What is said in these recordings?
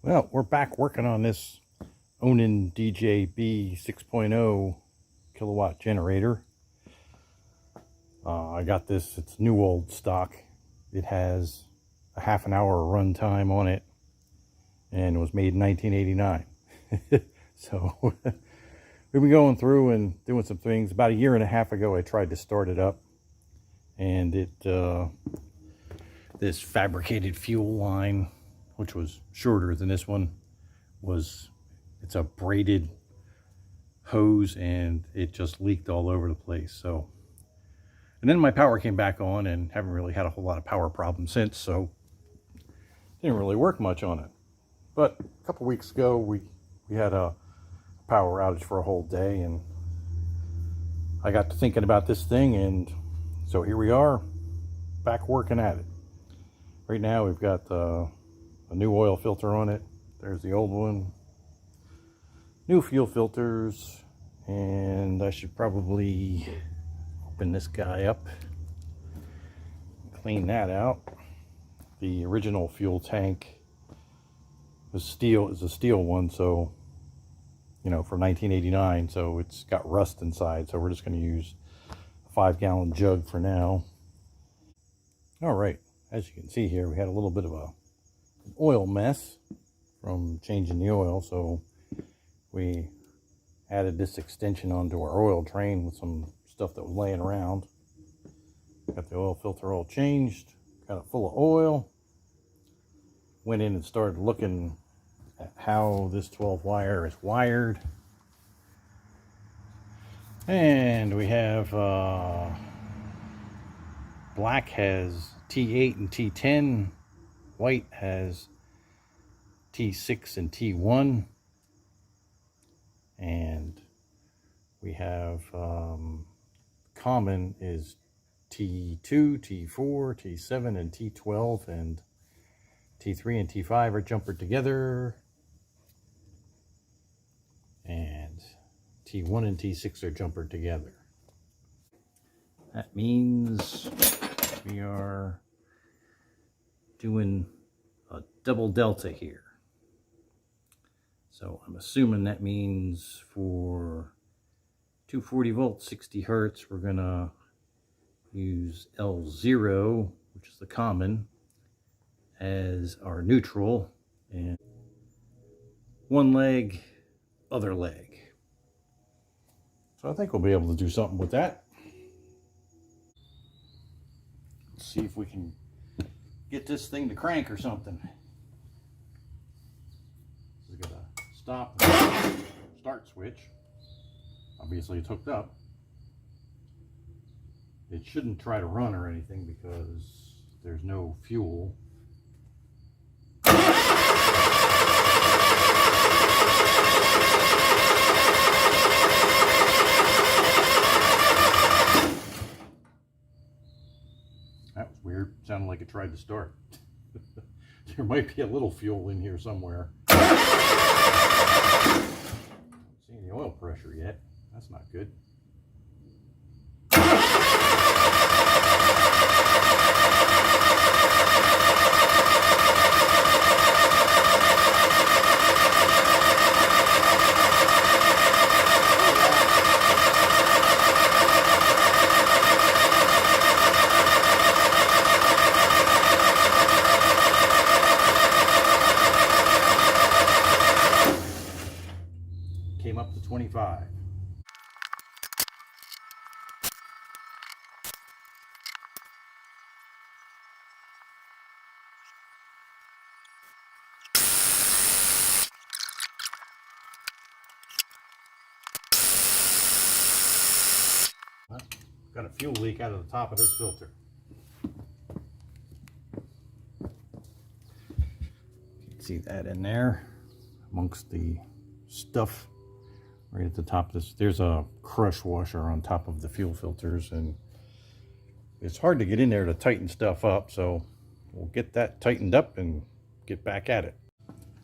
Well, we're back working on this Onan DJB 6.0 kilowatt generator. I got this, it's new old stock. It has a half an hour run time on it and it was made in 1989. So we've been going through and doing some things. About a year and a half ago I tried to start it up, and this fabricated fuel line, which was shorter than this one, it's a braided hose and it just leaked all over the place. So, and then my power came back on and haven't really had a whole lot of power problems since, so didn't really work much on it. But a couple weeks ago we had a power outage for a whole day, and I got to thinking about this thing, and so here we are back working at it. Right now we've got a new oil filter on it. There's the old one. New fuel filters, and I should probably open this guy up, clean that out. The original fuel tank is a steel one, so you know, from 1989, so it's got rust inside, so we're just going to use a 5-gallon jug for now. All right, as you can see here, we had a little bit of an oil mess from changing the oil, so we added this extension onto our oil drain with some stuff that was laying around. Got the oil filter all changed, got it full of oil. Went in and started looking at how this 12 wire is wired. And we have black has T8 and T10, white has T6 and T1, and we have common is T2, T4, T7, and T12, and T3 and T5 are jumpered together, and T1 and T6 are jumpered together. That means we are doing a double delta here. So I'm assuming that means for 240 volts, 60 hertz, we're gonna use L0, which is the common, as our neutral, and one leg, other leg. So I think we'll be able to do something with that. Let's see if we can get this thing to crank or something. This is gonna stop and start switch. Obviously it's hooked up. It shouldn't try to run or anything because there's no fuel. That was weird. Sounded like it tried to start. There might be a little fuel in here somewhere. Don't see any oil pressure yet. That's not good. Came up to 25. Got a fuel leak out of the top of this filter. You can see that in there amongst the stuff right at the top of this. There's a crush washer on top of the fuel filters, and it's hard to get in there to tighten stuff up, so we'll get that tightened up and get back at it.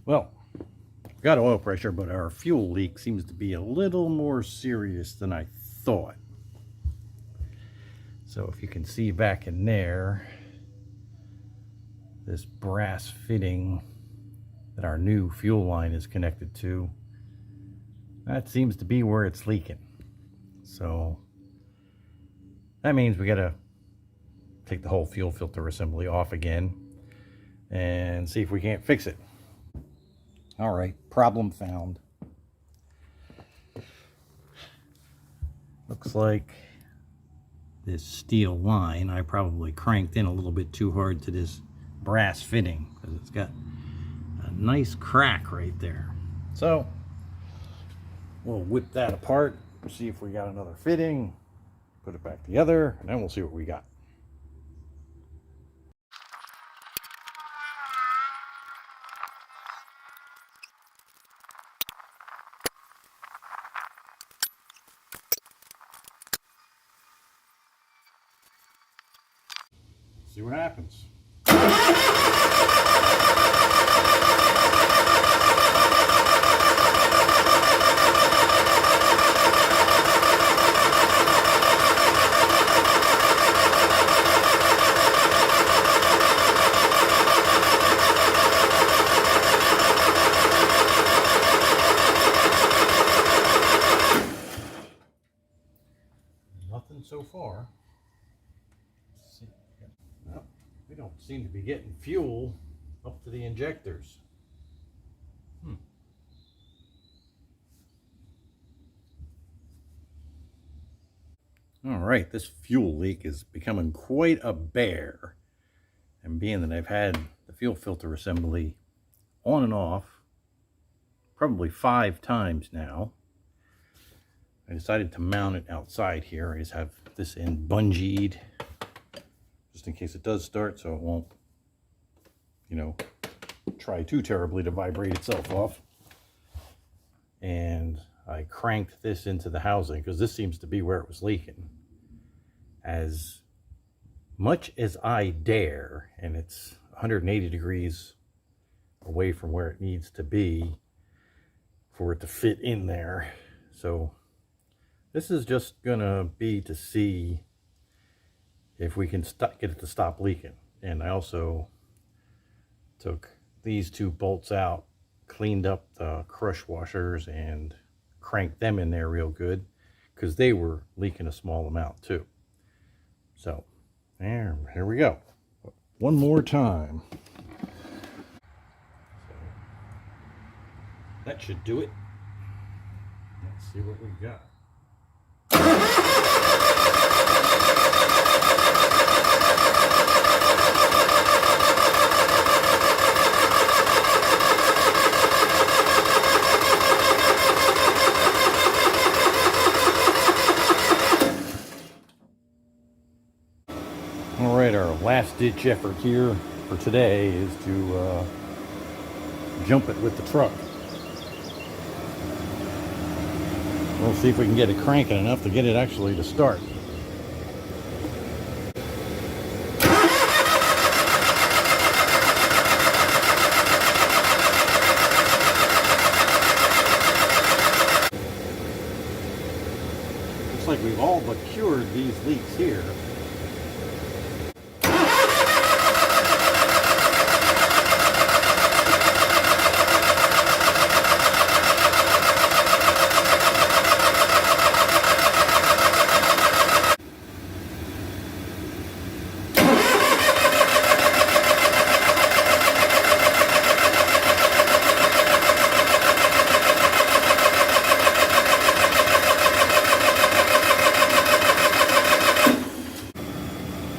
Well, we got oil pressure, but our fuel leak seems to be a little more serious than I thought. So if you can see back in there, this brass fitting that our new fuel line is connected to. That seems to be where it's leaking. So that means we gotta take the whole fuel filter assembly off again and see if we can't fix it. All right, problem found. Looks like this steel line, I probably cranked in a little bit too hard to this brass fitting because it's got a nice crack right there. So we'll whip that apart, see if we got another fitting, put it back together, and then we'll see what we got. See what happens. Nothing so far. Well, we don't seem to be getting fuel up to the injectors. All right, this fuel leak is becoming quite a bear. And being that I've had the fuel filter assembly on and off probably 5 times now, I decided to mount it outside here. I just have this end bungeed just in case it does start, so it won't, you know, try too terribly to vibrate itself off. And I cranked this into the housing because this seems to be where it was leaking. As much as I dare, and it's 180 degrees away from where it needs to be for it to fit in there. So this is just gonna be to see if we can get it to stop leaking. And I also took these 2 bolts out, cleaned up the crush washers, and cranked them in there real good because they were leaking a small amount too. So here we go. One more time. So that should do it. Let's see what we got. All right, our last ditch effort here for today is to jump it with the truck. We'll see if we can get it cranking enough to get it actually to start. Looks like we've all but cured these leaks here.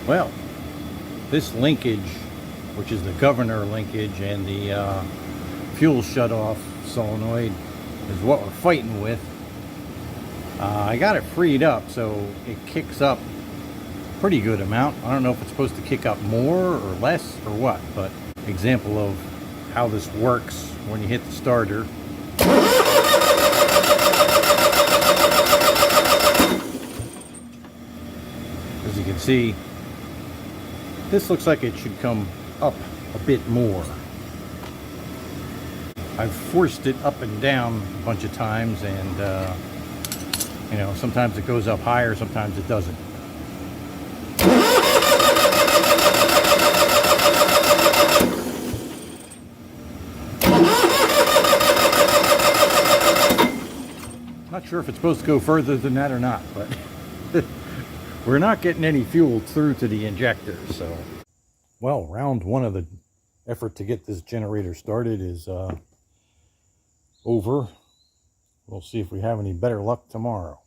Well, this linkage, which is the governor linkage and the fuel shutoff solenoid, is what we're fighting with. I got it freed up, so it kicks up a pretty good amount. I don't know if it's supposed to kick up more or less or what, but example of how this works when you hit the starter. As you can see, this looks like it should come up a bit more. I've forced it up and down a bunch of times, and you know, sometimes it goes up higher, sometimes it doesn't. not sure if it's supposed to go further than that or not, but we're not getting any fuel through to the injector. So, well, round one of the effort to get this generator started is over. We'll see if we have any better luck tomorrow.